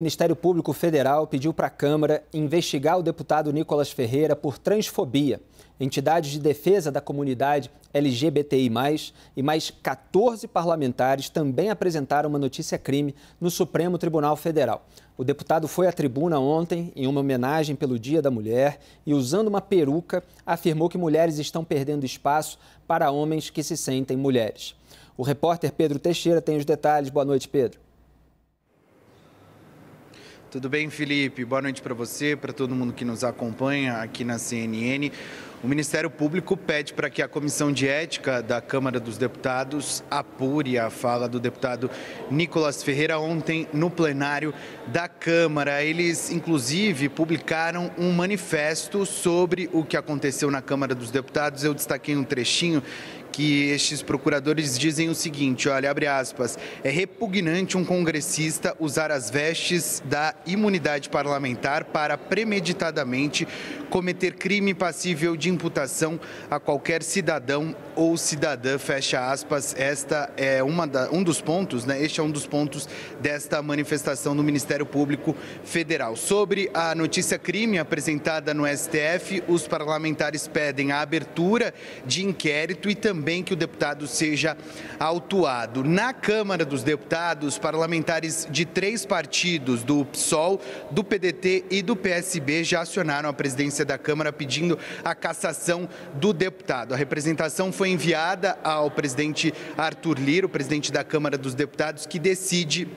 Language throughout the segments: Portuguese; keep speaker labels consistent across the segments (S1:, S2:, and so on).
S1: O Ministério Público Federal pediu para a Câmara investigar o deputado Nicolas Ferreira por transfobia. Entidades de defesa da comunidade LGBTI+, e mais 14 parlamentares também apresentaram uma notícia-crime no Supremo Tribunal Federal. O deputado foi à tribuna ontem em uma homenagem pelo Dia da Mulher e, usando uma peruca, afirmou que mulheres estão perdendo espaço para homens que se sentem mulheres. O repórter Pedro Teixeira tem os detalhes. Boa noite, Pedro.
S2: Tudo bem, Felipe? Boa noite para você, para todo mundo que nos acompanha aqui na CNN. O Ministério Público pede para que a Comissão de Ética da Câmara dos Deputados apure a fala do deputado Nicolas Ferreira ontem no plenário da Câmara. Eles, inclusive, publicaram um manifesto sobre o que aconteceu na Câmara dos Deputados. Eu destaquei um trechinho que estes procuradores dizem o seguinte, olha, abre aspas, é repugnante um congressista usar as vestes da imunidade parlamentar para premeditadamente cometer crime passível de imputação a qualquer cidadão ou cidadã, fecha aspas. Esta é um dos pontos, né? Este é um dos pontos desta manifestação do Ministério Público Federal. Sobre a notícia-crime apresentada no STF, os parlamentares pedem a abertura de inquérito e também que o deputado seja autuado. Na Câmara dos Deputados, parlamentares de 3 partidos, do PSOL, do PDT e do PSB, já acionaram a presidência da Câmara pedindo a cassação do deputado. A representação foi enviada ao presidente Arthur Lira, o presidente da Câmara dos Deputados, que decide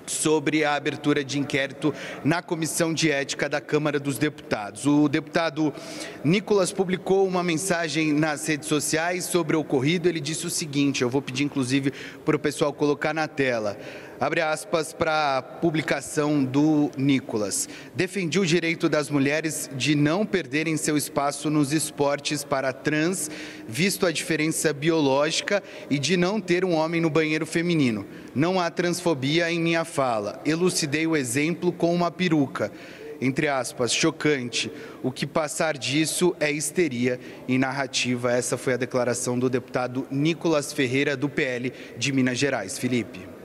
S2: sobre a abertura de inquérito na Comissão de Ética da Câmara dos Deputados. O deputado Nicolas publicou uma mensagem nas redes sociais sobre o ocorrido. Ele disse o seguinte, eu vou pedir inclusive para o pessoal colocar na tela. Abre aspas para a publicação do Nicolas. Defendi o direito das mulheres de não perderem seu espaço nos esportes para trans, visto a diferença biológica, e de não ter um homem no banheiro feminino. Não há transfobia em minha fala. Elucidei o exemplo com uma peruca. Entre aspas, chocante. O que passar disso é histeria e narrativa. Essa foi a declaração do deputado Nicolas Ferreira, do PL de Minas Gerais. Felipe.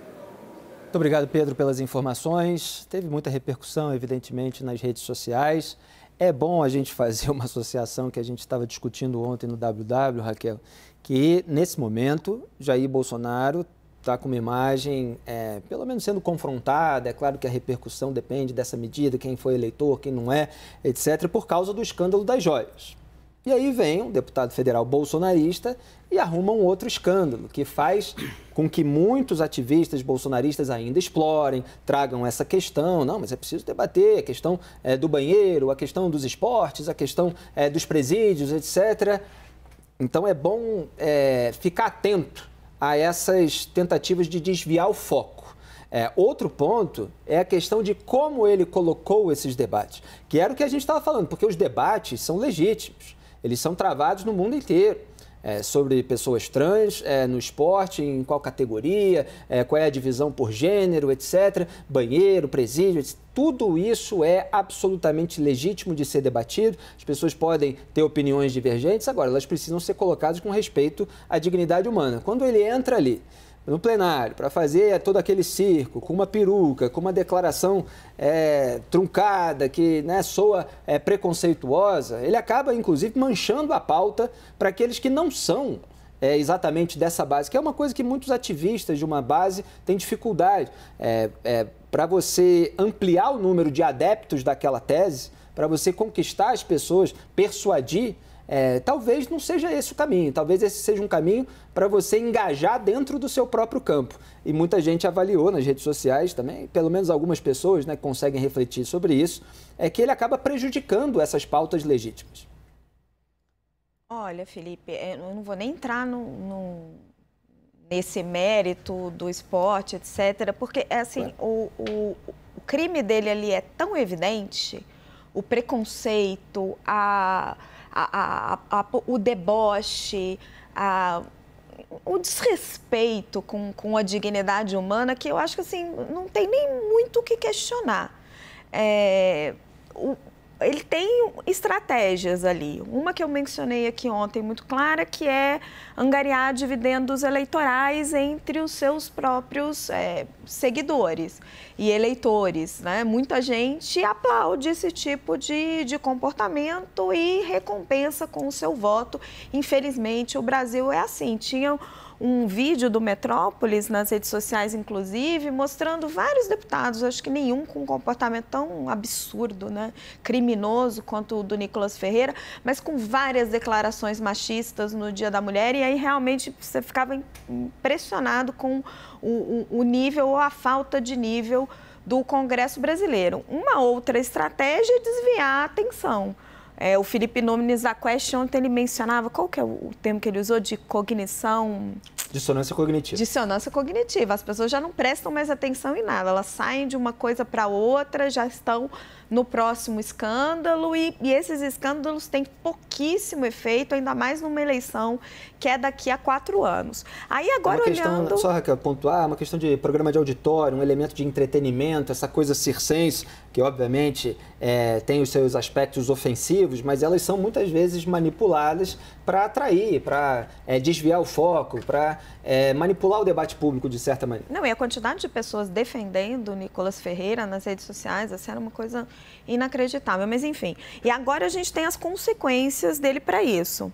S1: Muito obrigado, Pedro, pelas informações. Teve muita repercussão, evidentemente, nas redes sociais. É bom a gente fazer uma associação que a gente estava discutindo ontem no WW, Raquel, que, nesse momento, Jair Bolsonaro está com uma imagem, pelo menos sendo confrontada. É claro que a repercussão depende dessa medida, quem foi eleitor, quem não é, etc., por causa do escândalo das joias. E aí vem um deputado federal bolsonarista e arruma um outro escândalo, que faz com que muitos ativistas bolsonaristas ainda explorem, tragam essa questão. Não, mas é preciso debater a questão do banheiro, a questão dos esportes, a questão dos presídios, etc. Então é bom ficar atento a essas tentativas de desviar o foco. Outro ponto é a questão de como ele colocou esses debates, que era o que a gente estava falando, porque os debates são legítimos. Eles são travados no mundo inteiro, sobre pessoas trans, no esporte, em qual categoria, qual é a divisão por gênero, etc., banheiro, presídio, etc. Tudo isso é absolutamente legítimo de ser debatido, as pessoas podem ter opiniões divergentes, agora elas precisam ser colocadas com respeito à dignidade humana. Quando ele entra ali, no plenário, para fazer todo aquele circo, com uma peruca, com uma declaração truncada, que soa preconceituosa, ele acaba, inclusive, manchando a pauta para aqueles que não são exatamente dessa base, que é uma coisa que muitos ativistas de uma base têm dificuldade. Para você ampliar o número de adeptos daquela tese, para você conquistar as pessoas, persuadir, talvez não seja esse o caminho, talvez esse seja um caminho para você engajar dentro do seu próprio campo. E muita gente avaliou nas redes sociais também, pelo menos algumas pessoas que conseguem refletir sobre isso, que ele acaba prejudicando essas pautas legítimas.
S3: Olha, Felipe, eu não vou nem entrar nesse mérito do esporte, etc., porque assim, o crime dele ali é tão evidente, o preconceito, o deboche, o desrespeito com a dignidade humana, que eu acho que assim, não tem nem muito o que questionar. ele tem estratégias ali. Uma que eu mencionei aqui ontem muito clara, que é angariar dividendos eleitorais entre os seus próprios seguidores e eleitores, né? Muita gente aplaude esse tipo de comportamento e recompensa com o seu voto. Infelizmente, o Brasil é assim. Tinha um vídeo do Metrópolis nas redes sociais, inclusive, mostrando vários deputados, acho que nenhum com um comportamento tão absurdo, né, criminoso quanto o do Nicolas Ferreira, mas com várias declarações machistas no Dia da Mulher, e aí realmente você ficava impressionado com o nível ou a falta de nível do Congresso brasileiro. Uma outra estratégia é desviar a atenção. O Felipe Nunes da Quest ontem ele mencionava, qual que é o termo que ele usou? De cognição...
S1: Dissonância cognitiva.
S3: Dissonância cognitiva. As pessoas já não prestam mais atenção em nada. Elas saem de uma coisa para outra, já estão no próximo escândalo e esses escândalos têm pouquíssimo efeito, ainda mais numa eleição que é daqui a 4 anos. Aí agora olhando...
S1: Só, Raquel, pontuar, uma questão de programa de auditório, um elemento de entretenimento, essa coisa circense, que obviamente tem os seus aspectos ofensivos, mas elas são muitas vezes manipuladas para atrair, para desviar o foco, para manipular o debate público de certa maneira.
S3: Não, e a quantidade de pessoas defendendo o Nicolas Ferreira nas redes sociais, assim, era uma coisa inacreditável, mas enfim. E agora a gente tem as consequências dele para isso.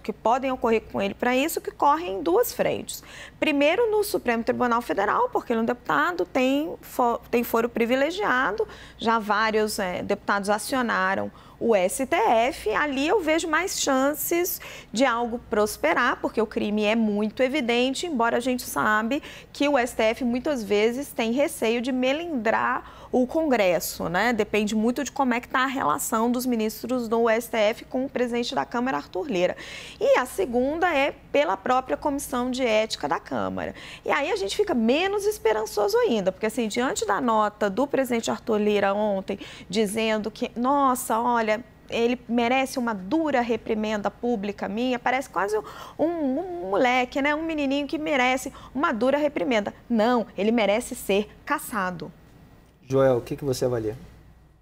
S3: Que podem ocorrer com ele para isso, que correm em 2 frentes. Primeiro, no Supremo Tribunal Federal, porque ele é um deputado, tem foro privilegiado, já vários deputados acionaram o STF, ali eu vejo mais chances de algo prosperar, porque o crime é muito evidente, embora a gente sabe que o STF muitas vezes tem receio de melindrar o Congresso, né? Depende muito de como é que está a relação dos ministros do STF com o presidente da Câmara, Arthur Lira. E a segunda é pela própria Comissão de Ética da Câmara. E aí a gente fica menos esperançoso ainda, porque assim, diante da nota do presidente Arthur Lira ontem, dizendo que, nossa, olha, ele merece uma dura reprimenda pública minha, parece quase um moleque, né? Um menininho que merece uma dura reprimenda. Não, ele merece ser cassado.
S1: Joel, o que você avalia?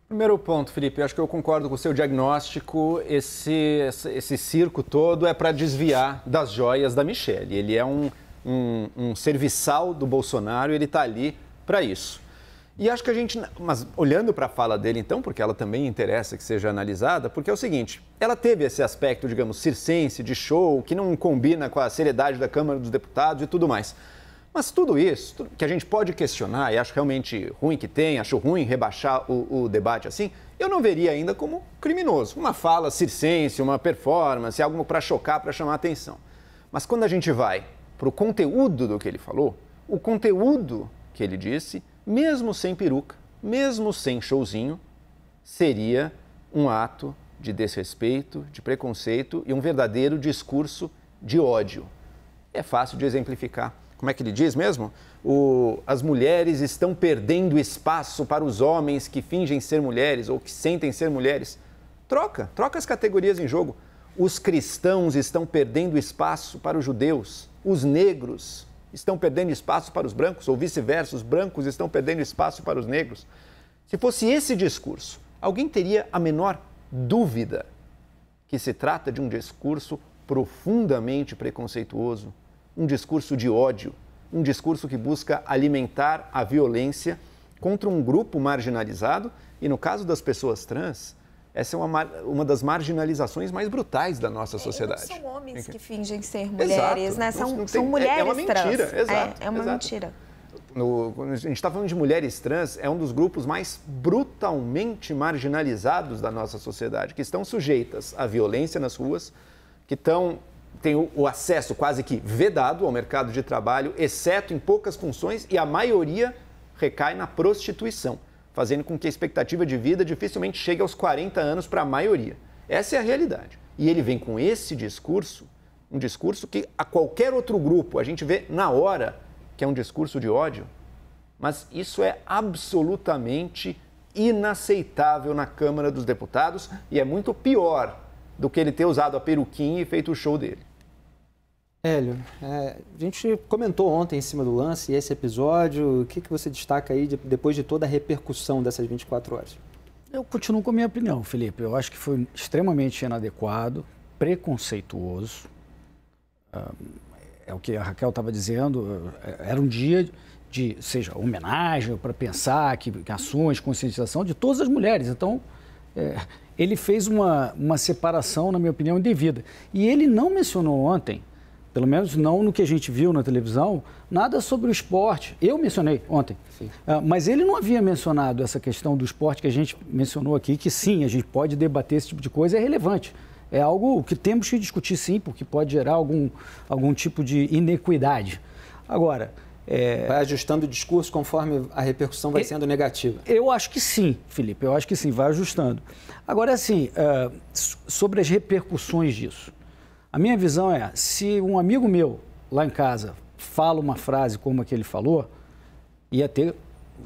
S4: Primeiro ponto, Felipe, eu acho que eu concordo com o seu diagnóstico. Esse circo todo é para desviar das joias da Michelle. Ele é um serviçal do Bolsonaro e ele está ali para isso. E acho que a gente, mas olhando para a fala dele então, porque ela também interessa que seja analisada, porque é o seguinte, ela teve esse aspecto, digamos, circense, de show, que não combina com a seriedade da Câmara dos Deputados e tudo mais. Mas tudo isso, que a gente pode questionar, e acho realmente ruim que tem, acho ruim rebaixar o debate assim, eu não veria ainda como criminoso. Uma fala circense, uma performance, algo para chocar, para chamar a atenção. Mas quando a gente vai para o conteúdo do que ele falou, o conteúdo que ele disse, mesmo sem peruca, mesmo sem showzinho, seria um ato de desrespeito, de preconceito e um verdadeiro discurso de ódio. É fácil de exemplificar. Como é que ele diz mesmo? As mulheres estão perdendo espaço para os homens que fingem ser mulheres ou que sentem ser mulheres. Troca as categorias em jogo. Os cristãos estão perdendo espaço para os judeus. Os negros estão perdendo espaço para os brancos, ou vice-versa, os brancos estão perdendo espaço para os negros. Se fosse esse discurso, alguém teria a menor dúvida que se trata de um discurso profundamente preconceituoso, um discurso de ódio, um discurso que busca alimentar a violência contra um grupo marginalizado e, no caso das pessoas trans, essa é uma das marginalizações mais brutais da nossa sociedade.
S3: Não são homens que fingem ser mulheres, né? São mulheres
S4: é uma mentira,
S3: trans.
S4: Exato.
S3: É uma mentira.
S4: Quando a gente está falando de mulheres trans, é um dos grupos mais brutalmente marginalizados da nossa sociedade, que estão sujeitas à violência nas ruas, que têm o acesso quase que vedado ao mercado de trabalho, exceto em poucas funções, e a maioria recai na prostituição, fazendo com que a expectativa de vida dificilmente chegue aos 40 anos para a maioria. Essa é a realidade. E ele vem com esse discurso, um discurso que a qualquer outro grupo a gente vê na hora que é um discurso de ódio, mas isso é absolutamente inaceitável na Câmara dos Deputados e é muito pior do que ele ter usado a peruquinha e feito o show dele.
S1: Hélio, a gente comentou ontem em cima do lance esse episódio, o que você destaca aí depois de toda a repercussão dessas 24 horas?
S5: Eu continuo com a minha opinião, Felipe. Eu acho que foi extremamente inadequado, preconceituoso. É o que a Raquel estava dizendo. Era um dia de, seja, homenagem para pensar que ações, conscientização de todas as mulheres. Então, ele fez uma separação, na minha opinião, indevida. E ele não mencionou ontem, pelo menos não no que a gente viu na televisão, nada sobre o esporte. Eu mencionei ontem, mas ele não havia mencionado essa questão do esporte que a gente mencionou aqui, que sim, a gente pode debater esse tipo de coisa, é relevante. É algo que temos que discutir sim, porque pode gerar algum tipo de inequidade. Agora...
S1: Vai ajustando o discurso conforme a repercussão vai sendo negativa.
S5: Eu acho que sim, Felipe, eu acho que sim, vai ajustando. Agora, assim, sobre as repercussões disso. A minha visão é, se um amigo meu lá em casa fala uma frase como a que ele falou, ia ter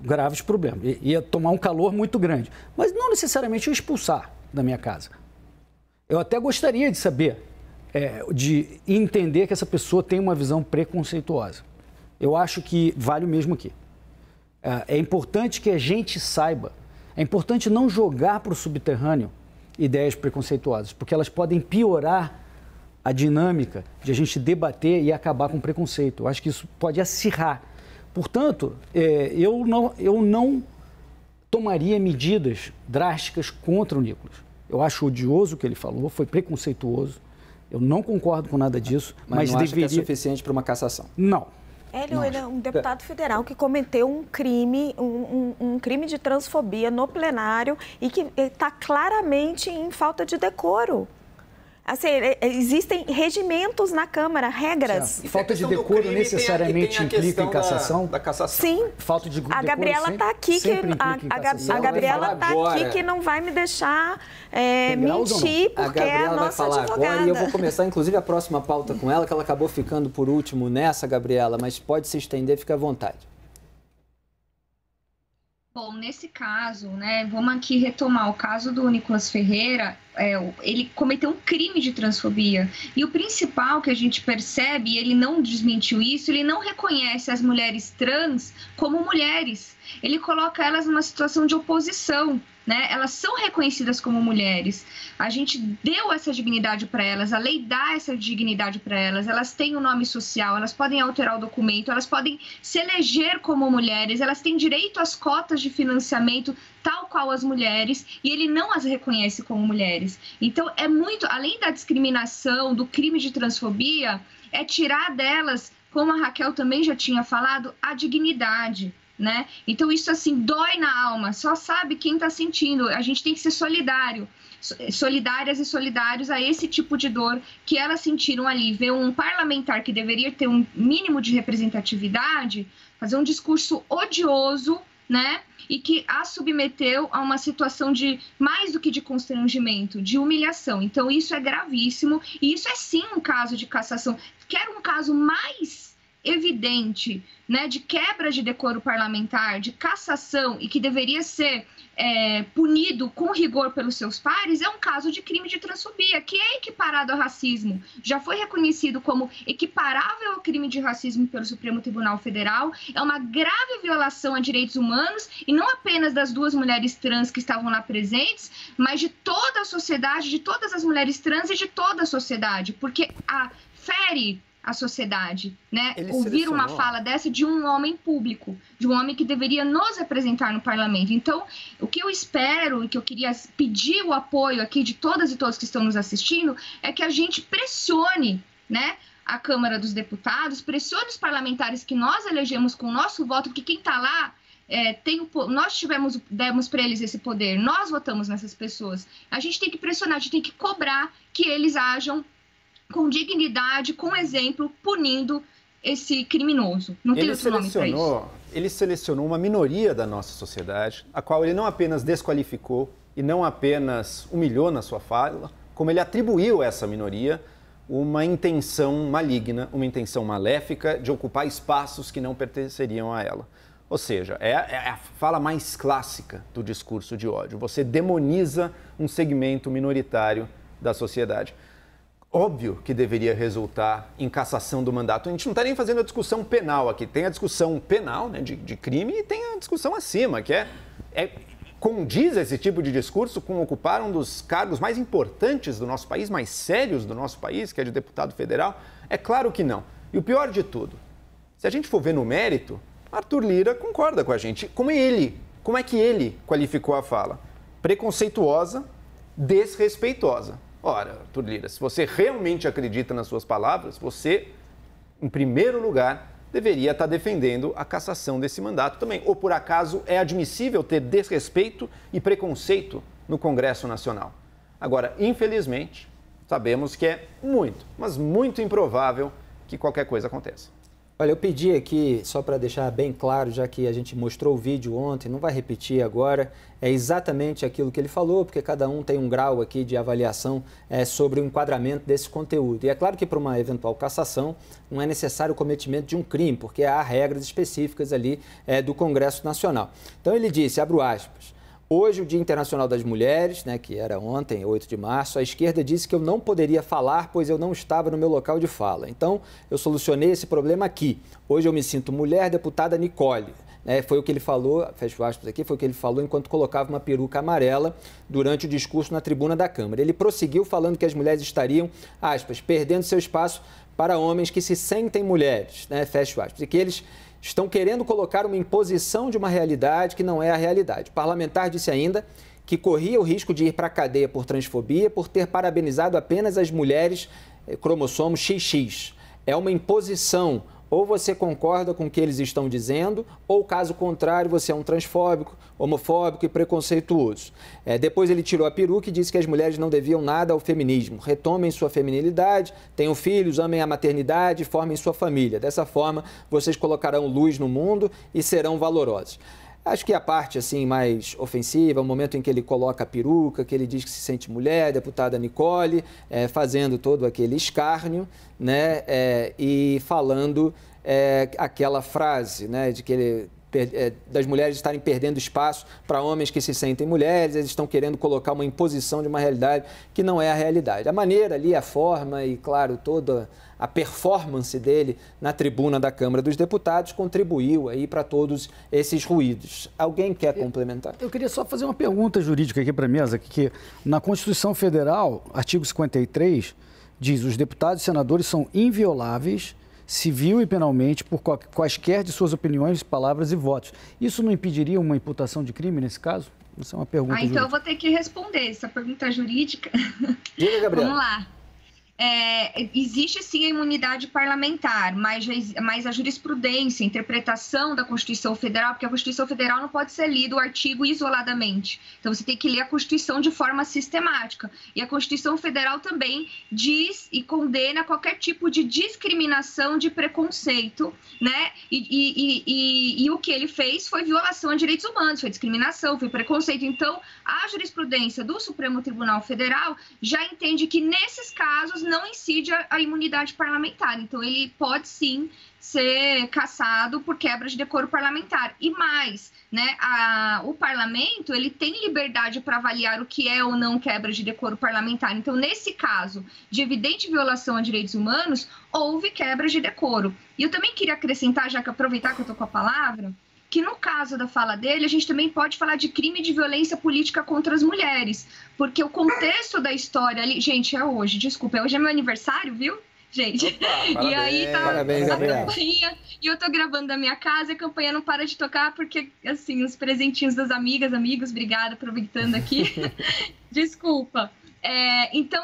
S5: graves problemas, ia tomar um calor muito grande. Mas não necessariamente eu expulsar da minha casa. Eu até gostaria de saber, de entender que essa pessoa tem uma visão preconceituosa. Eu acho que vale o mesmo aqui. É importante que a gente saiba, é importante não jogar para o subterrâneo ideias preconceituosas, porque elas podem piorar a dinâmica de a gente debater e acabar com preconceito. Eu acho que isso pode acirrar. Portanto, eu não tomaria medidas drásticas contra o Nicolas. Eu acho odioso o que ele falou, foi preconceituoso. Eu não concordo com nada disso, mas
S1: não
S5: deveria...
S1: acha que é suficiente para uma cassação?
S5: Não.
S3: Ele é um deputado federal que cometeu um crime, um crime de transfobia no plenário e que está claramente em falta de decoro. Assim, existem regimentos na Câmara, regras.
S5: Falta de decoro necessariamente implica em cassação?
S4: Da cassação.
S3: Sim.
S5: Falta de decoro
S3: a Gabriela está aqui, a Gabriela está aqui que não vai me deixar mentir, porque é a nossa advogada.
S1: Agora, e eu vou começar, inclusive, a próxima pauta com ela, que ela acabou ficando por último nessa, Gabriela, mas pode se estender, fica à vontade.
S6: Bom, nesse caso, né, vamos aqui retomar o caso do Nicolas Ferreira. Ele cometeu um crime de transfobia. E o principal que a gente percebe, e ele não desmentiu isso, ele não reconhece as mulheres trans como mulheres. Ele coloca elas numa situação de oposição, né? Elas são reconhecidas como mulheres. A gente deu essa dignidade para elas, a lei dá essa dignidade para elas. Elas têm um nome social, elas podem alterar o documento, elas podem se eleger como mulheres, elas têm direito às cotas de financiamento, tal qual as mulheres, e ele não as reconhece como mulheres. Então, é muito, além da discriminação, do crime de transfobia, é tirar delas, como a Raquel também já tinha falado, a dignidade, né? Então, isso, assim, dói na alma, só sabe quem está sentindo. A gente tem que ser solidárias e solidários a esse tipo de dor que elas sentiram ali. Ver um parlamentar que deveria ter um mínimo de representatividade, fazer um discurso odioso, né? E que a submeteu a uma situação de mais do que de constrangimento, de humilhação. Então, isso é gravíssimo e isso é sim um caso de cassação. Quer um caso mais evidente, né, de quebra de decoro parlamentar, de cassação e que deveria ser punido com rigor pelos seus pares, é um caso de crime de transfobia, que é equiparado ao racismo. Já foi reconhecido como equiparável ao crime de racismo pelo Supremo Tribunal Federal. É uma grave violação a direitos humanos, e não apenas das duas mulheres trans que estavam lá presentes, mas de toda a sociedade, de todas as mulheres trans e de toda a sociedade, porque fere a sociedade, né? Ouvir uma fala dessa de um homem público, de um homem que deveria nos representar no parlamento. Então, o que eu espero e que eu queria pedir o apoio aqui de todas e todos que estão nos assistindo é que a gente pressione, né, a Câmara dos Deputados, pressione os parlamentares que nós elegemos com o nosso voto, porque quem está lá nós demos para eles esse poder, nós votamos nessas pessoas. A gente tem que pressionar, a gente tem que cobrar que eles ajam com dignidade, com exemplo, punindo esse criminoso. Não tem outro nome para isso.
S4: Ele selecionou uma minoria da nossa sociedade, a qual ele não apenas desqualificou e não apenas humilhou na sua fala, como ele atribuiu a essa minoria uma intenção maligna, uma intenção maléfica de ocupar espaços que não pertenceriam a ela. Ou seja, é a fala mais clássica do discurso de ódio. Você demoniza um segmento minoritário da sociedade. Óbvio que deveria resultar em cassação do mandato. A gente não está nem fazendo a discussão penal aqui. Tem a discussão penal, né, de crime, e tem a discussão acima, que é Condiz esse tipo de discurso com ocupar um dos cargos mais importantes do nosso país, mais sérios do nosso país, que é de deputado federal? É claro que não. E o pior de tudo, se a gente for ver no mérito, Arthur Lira concorda com a gente. Como é que ele qualificou a fala? Preconceituosa, desrespeitosa. Ora, Arthur Lira, se você realmente acredita nas suas palavras, você, em primeiro lugar, deveria estar defendendo a cassação desse mandato também. Ou, por acaso, é admissível ter desrespeito e preconceito no Congresso Nacional? Agora, infelizmente, sabemos que é muito, mas muito improvável que qualquer coisa aconteça.
S1: Olha, eu pedi aqui, só para deixar bem claro, já que a gente mostrou o vídeo ontem, não vai repetir agora, é exatamente aquilo que ele falou, porque cada um tem um grau aqui de avaliação sobre o enquadramento desse conteúdo. E é claro que para uma eventual cassação não é necessário o cometimento de um crime, porque há regras específicas ali do Congresso Nacional. Então ele disse, abro aspas, hoje, o Dia Internacional das Mulheres, né, que era ontem, 8 de março, a esquerda disse que eu não poderia falar, pois eu não estava no meu local de fala. Então, eu solucionei esse problema aqui. Hoje eu me sinto mulher, deputada Nicole. Foi o que ele falou, fecho aspas aqui, foi o que ele falou enquanto colocava uma peruca amarela durante o discurso na tribuna da Câmara. Ele prosseguiu falando que as mulheres estariam, aspas, perdendo seu espaço para homens que se sentem mulheres, né, fecho aspas, e que eles estão querendo colocar uma imposição de uma realidade que não é a realidade. O parlamentar disse ainda que corria o risco de ir para a cadeia por transfobia por ter parabenizado apenas as mulheres cromossomos XX. É uma imposição. Ou você concorda com o que eles estão dizendo, ou caso contrário, você é um transfóbico, homofóbico e preconceituoso. Depois ele tirou a peruca e disse que as mulheres não deviam nada ao feminismo. Retomem sua feminilidade, tenham filhos, amem a maternidade, formem sua família. Dessa forma, vocês colocarão luz no mundo e serão valorosos. Acho que a parte assim mais ofensiva, o momento em que ele coloca a peruca, que ele diz que se sente mulher, deputada Nicole, fazendo todo aquele escárnio, né, e falando aquela frase, né, de que ele das mulheres estarem perdendo espaço para homens que se sentem mulheres, eles estão querendo colocar uma imposição de uma realidade que não é a realidade. A maneira ali, a forma e, claro, toda a performance dele na tribuna da Câmara dos Deputados contribuiu aí para todos esses ruídos. Alguém quer complementar?
S5: Eu queria só fazer uma pergunta jurídica aqui para a mesa, que na Constituição Federal, artigo 53, diz: os deputados e senadores são invioláveis civil e penalmente por quaisquer de suas opiniões, palavras e votos. Isso não impediria uma imputação de crime nesse caso? Essa é uma pergunta jurídica.
S6: Então eu vou ter que responder essa pergunta jurídica.
S1: Diga, Gabriela.
S6: Vamos lá. Existe sim a imunidade parlamentar, mas a jurisprudência, a interpretação da Constituição Federal, porque a Constituição Federal não pode ser lida o artigo isoladamente. Então você tem que ler a Constituição de forma sistemática. E a Constituição Federal também diz e condena qualquer tipo de discriminação, de preconceito, né? E o que ele fez foi violação a direitos humanos, foi discriminação, foi preconceito. Então a jurisprudência do Supremo Tribunal Federal já entende que nesses casos não incide a imunidade parlamentar. Então, ele pode sim ser cassado por quebra de decoro parlamentar. E mais, né, o parlamento ele tem liberdade para avaliar o que é ou não quebra de decoro parlamentar. Então, nesse caso de evidente violação a direitos humanos, houve quebra de decoro. E eu também queria acrescentar, já que aproveitar que eu estou com a palavra, que no caso da fala dele, a gente também pode falar de crime de violência política contra as mulheres, porque o contexto da história ali... Gente, é hoje, desculpa, hoje é meu aniversário, viu, gente?
S4: Opa,
S6: e aí tá
S1: parabéns,
S6: a campanha, e eu tô gravando da minha casa, e a campanha não para de tocar, porque, assim, os presentinhos das amigas, amigos, obrigada, aproveitando aqui. Desculpa. Então,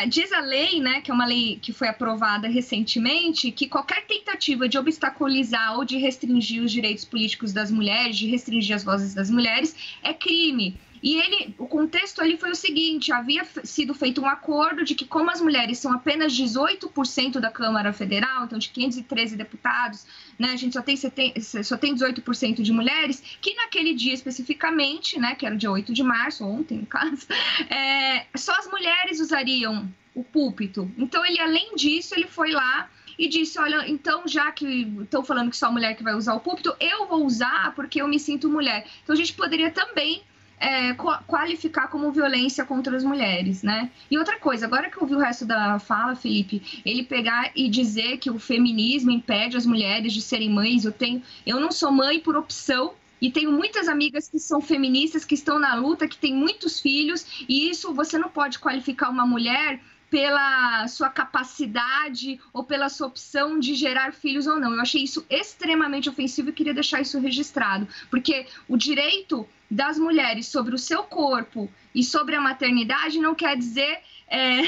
S6: diz a lei, né, que é uma lei que foi aprovada recentemente, que qualquer tentativa de obstaculizar ou de restringir os direitos políticos das mulheres, de restringir as vozes das mulheres, é crime. E o contexto ali foi o seguinte: havia sido feito um acordo de que, como as mulheres são apenas 18% da Câmara Federal, então de 513 deputados, né, a gente só tem 18% de mulheres, que naquele dia especificamente, né, que era o dia 8 de março, ontem no caso, só as mulheres usariam o púlpito. Então, ele, além disso, ele foi lá e disse: olha, então, já que estão falando que só a mulher que vai usar o púlpito, eu vou usar porque eu me sinto mulher. Então, a gente poderia também qualificar como violência contra as mulheres, né? E outra coisa, agora que eu ouvi o resto da fala, Felipe, ele pegar e dizer que o feminismo impede as mulheres de serem mães, eu não sou mãe por opção, E tenho muitas amigas que são feministas, que estão na luta, que têm muitos filhos, e isso você não pode qualificar uma mulher pela sua capacidade ou pela sua opção de gerar filhos ou não. Eu achei isso extremamente ofensivo e queria deixar isso registrado, porque o direito das mulheres sobre o seu corpo e sobre a maternidade não quer dizer,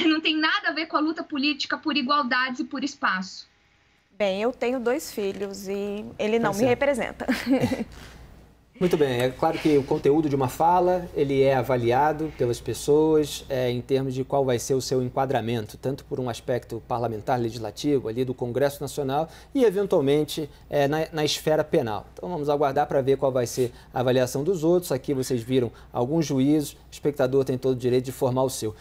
S6: não tem nada a ver com a luta política por igualdades e por espaço.
S3: Bem, eu tenho 2 filhos e ele não me representa.
S1: Muito bem, é claro que o conteúdo de uma fala, ele é avaliado pelas pessoas em termos de qual vai ser o seu enquadramento, tanto por um aspecto parlamentar, legislativo, ali do Congresso Nacional e, eventualmente, na esfera penal. Então, vamos aguardar para ver qual vai ser a avaliação dos outros. Aqui vocês viram alguns juízos, o espectador tem todo o direito de formar o seu.